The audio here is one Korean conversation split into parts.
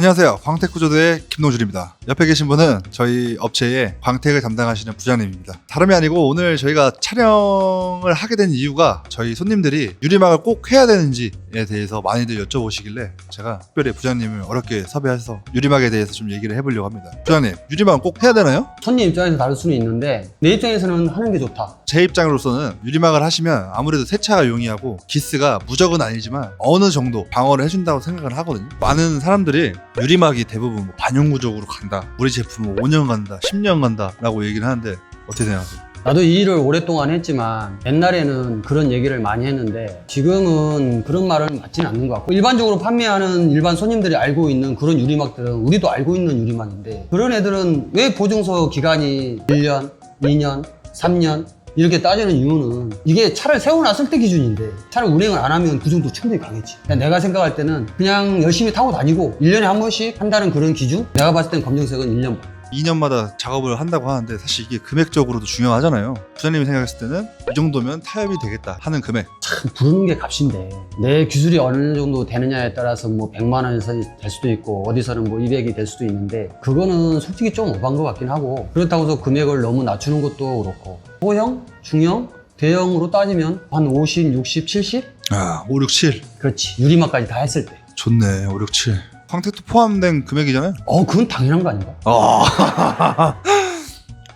안녕하세요. 광택구조대의 김동준입니다. 옆에 계신 분은 저희 업체의 광택을 담당하시는 부장님입니다. 다름이 아니고 오늘 저희가 촬영을 하게 된 이유가 저희 손님들이 유리막을 꼭 해야 되는지에 대해서 많이들 여쭤보시길래 제가 특별히 부장님을 어렵게 섭외해서 유리막에 대해서 좀 얘기를 해보려고 합니다. 부장님, 유리막은 꼭 해야 되나요? 손님 입장에서 다를 수는 있는데 내 입장에서는 하는 게 좋다. 제 입장으로서는 유리막을 하시면 아무래도 세차가 용이하고 기스가 무적은 아니지만 어느 정도 방어를 해준다고 생각을 하거든요. 많은 사람들이 유리막이 대부분 뭐 반영구적으로 간다, 우리 제품은 5년 간다, 10년 간다 라고 얘기를 하는데 어떻게 생각하세요? 나도 이 일을 오랫동안 했지만 옛날에는 그런 얘기를 많이 했는데 지금은 그런 말은 맞지는 않는 것 같고, 일반적으로 판매하는 일반 손님들이 알고 있는 그런 유리막들은 우리도 알고 있는 유리막인데, 그런 애들은 왜 보증서 기간이 1년, 2년, 3년 이렇게 따지는 이유는 이게 차를 세워놨을 때 기준인데 차를 운행을 안 하면 그 정도 충분히 가겠지. 내가 생각할 때는 그냥 열심히 타고 다니고 1년에 한 번씩 한다는 그런 기준? 내가 봤을 땐 검정색은 1년 반. 2년마다 작업을 한다고 하는데 사실 이게 금액적으로도 중요하잖아요. 부장님이 생각했을 때는 이 정도면 타협이 되겠다 하는 금액. 참 부르는 게 값인데 내 기술이 어느 정도 되느냐에 따라서 뭐 100만 원에서 될 수도 있고 어디서는 뭐 200이 될 수도 있는데, 그거는 솔직히 좀 오반 것 같긴 하고, 그렇다고 해서 금액을 너무 낮추는 것도 그렇고, 소형, 중형, 대형으로 따지면 한 50, 60, 70? 아, 5, 6, 7. 그렇지. 유리막까지 다 했을 때. 좋네. 5, 6, 7. 광택도 포함된 금액이잖아요. 그건 당연한 거 아닌가?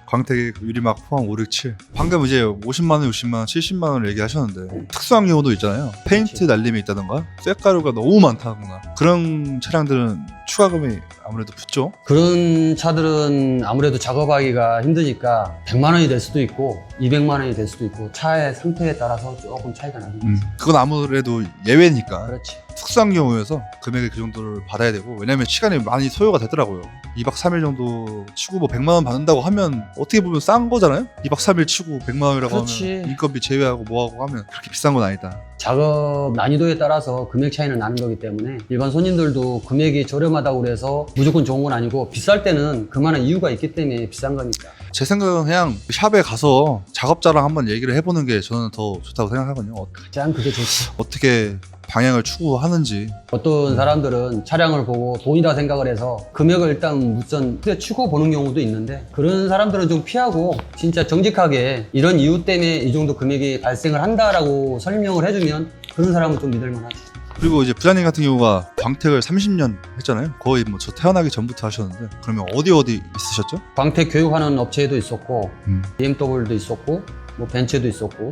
광택의 유리막 포함 5, 6, 7. 방금 이제 50만원, 60만원, 70만원을 얘기하셨는데 특수한 경우도 있잖아요. 페인트 날림이 있다던가 쇳가루가 너무 많다거나 그런 차량들은 추가금이 아무래도 붙죠. 그런 차들은 아무래도 작업하기가 힘드니까 100만 원이 될 수도 있고 200만 원이 될 수도 있고 차의 상태에 따라서 조금 차이가 나긴 하지. 그건 아무래도 예외니까. 그렇지. 특수한 경우여서 금액의 그 정도를 받아야 되고, 왜냐면 시간이 많이 소요가 되더라고요. 2박 3일 정도 치고 뭐 100만 원 받는다고 하면 어떻게 보면 싼 거잖아요. 2박 3일 치고 100만 원이라고 그렇지. 하면 인건비 제외하고 뭐하고 하면 그렇게 비싼 건 아니다. 작업 난이도에 따라서 금액 차이는 나는 거기 때문에 일반 손님들도 금액이 저렴하다고 그래서 무조건 좋은 건 아니고, 비쌀 때는 그만한 이유가 있기 때문에 비싼 거니까. 제 생각은 그냥 샵에 가서 작업자랑 한번 얘기를 해보는 게 저는 더 좋다고 생각하거든요. 가장 그게 좋지. 어떻게 방향을 추구하는지. 어떤 사람들은 차량을 보고 돈이라 생각을 해서 금액을 일단 우선 크게 추고 보는 경우도 있는데, 그런 사람들은 좀 피하고 진짜 정직하게 이런 이유 때문에 이 정도 금액이 발생을 한다라고 설명을 해주면 그런 사람은 좀 믿을만 하지. 그리고 이제 부장님 같은 경우가 광택을 30년 했잖아요. 거의 뭐 저 태어나기 전부터 하셨는데, 그러면 어디 있으셨죠? 광택 교육하는 업체에도 있었고 BMW도 있었고 뭐 벤츠도 있었고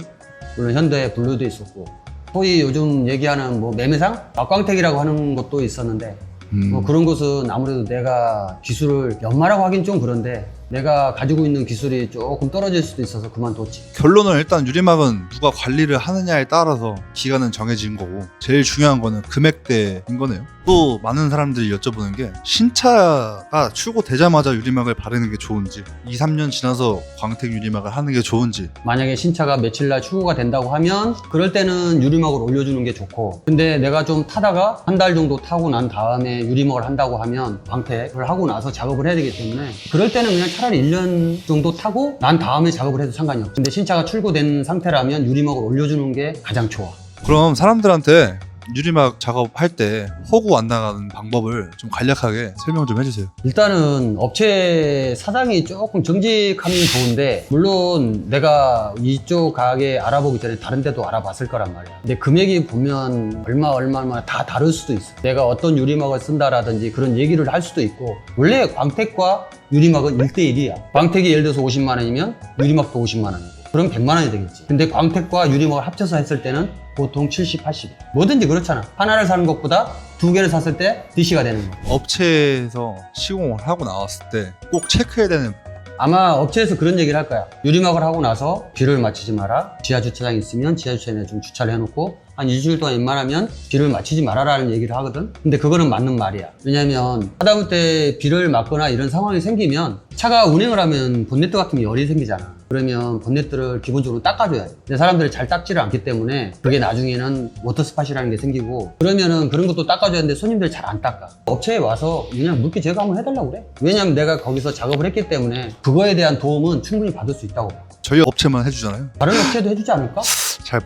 물론 현대 블루도 있었고, 소위 요즘 얘기하는 뭐 매매상? 막광택이라고 하는 것도 있었는데, 뭐 그런 것은 아무래도 내가 기술을 연마라고 하긴 좀 그런데 내가 가지고 있는 기술이 조금 떨어질 수도 있어서 그만뒀지. 결론은 일단 유리막은 누가 관리를 하느냐에 따라서 기간은 정해진 거고, 제일 중요한 거는 금액대인 거네요. 또 많은 사람들이 여쭤보는 게 신차가 출고되자마자 유리막을 바르는 게 좋은지, 2, 3년 지나서 광택 유리막을 하는 게 좋은지. 만약에 신차가 며칠 날 출고가 된다고 하면 그럴 때는 유리막을 올려주는 게 좋고, 근데 내가 좀 타다가 한 달 정도 타고 난 다음에 유리막을 한다고 하면 광택을 하고 나서 작업을 해야 되기 때문에 그럴 때는 그냥 차라리 1년 정도 타고 난 다음에 작업을 해도 상관이 없어. 근데 신차가 출고된 상태라면 유리막을 올려주는 게 가장 좋아. 그럼 사람들한테 유리막 작업할 때 허구 안 나가는 방법을 좀 간략하게 설명 좀 해주세요. 일단은 업체 사장이 조금 정직하면 좋은데, 물론 내가 이쪽 가게 알아보기 전에 다른 데도 알아봤을 거란 말이야. 근데 금액이 보면 얼마나 다 다를 수도 있어. 내가 어떤 유리막을 쓴다라든지 그런 얘기를 할 수도 있고, 원래 광택과 유리막은 1대1이야. 광택이 예를 들어서 50만 원이면 유리막도 50만 원이고, 그럼 100만 원이 되겠지. 근데 광택과 유리막을 합쳐서 했을 때는 보통 70, 80. 뭐든지 그렇잖아. 하나를 사는 것보다 두 개를 샀을 때 DC가 되는 거. 업체에서 시공을 하고 나왔을 때 꼭 체크해야 되는. 아마 업체에서 그런 얘기를 할 거야. 유리막을 하고 나서 비를 맞추지 마라. 지하 주차장이 있으면 지하 주차장에 좀 주차를 해놓고 한 일주일 동안 웬만하면 비를 맞추지 말아라는 얘기를 하거든. 근데 그거는 맞는 말이야. 왜냐면 하다못해 비를 맞거나 이런 상황이 생기면 차가 운행을 하면 본네트 같은 게 열이 생기잖아. 그러면 본네트를 기본적으로 닦아줘야 돼. 근데 사람들이 잘 닦지를 않기 때문에 그게 나중에는 워터스팟이라는 게 생기고, 그러면은 그런 것도 닦아줘야 하는데 손님들이 잘 안 닦아. 업체에 와서 그냥 물기 제거 한번 해달라고 그래. 왜냐면 내가 거기서 작업을 했기 때문에 그거에 대한 도움은 충분히 받을 수 있다고 봐. 저희 업체만 해주잖아요. 다른 업체도 해주지 않을까? 잘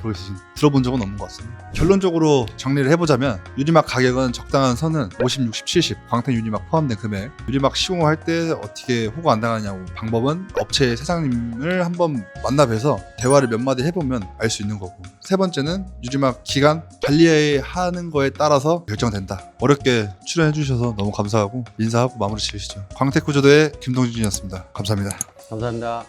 들어본 적은 없는 것 같습니다. 결론적으로 정리를 해보자면 유리막 가격은 적당한 선은 50, 60, 70 광택 유리막 포함된 금액. 유리막 시공할 때 어떻게 호구 안 당하냐고 방법은 업체 사장님을 한번 만나 뵈서 대화를 몇 마디 해보면 알 수 있는 거고, 세 번째는 유리막 기간 관리하는 거에 따라서 결정된다. 어렵게 출연해 주셔서 너무 감사하고 인사하고 마무리 지으시죠. 광택구조대의 김동준이었습니다. 감사합니다. 감사합니다.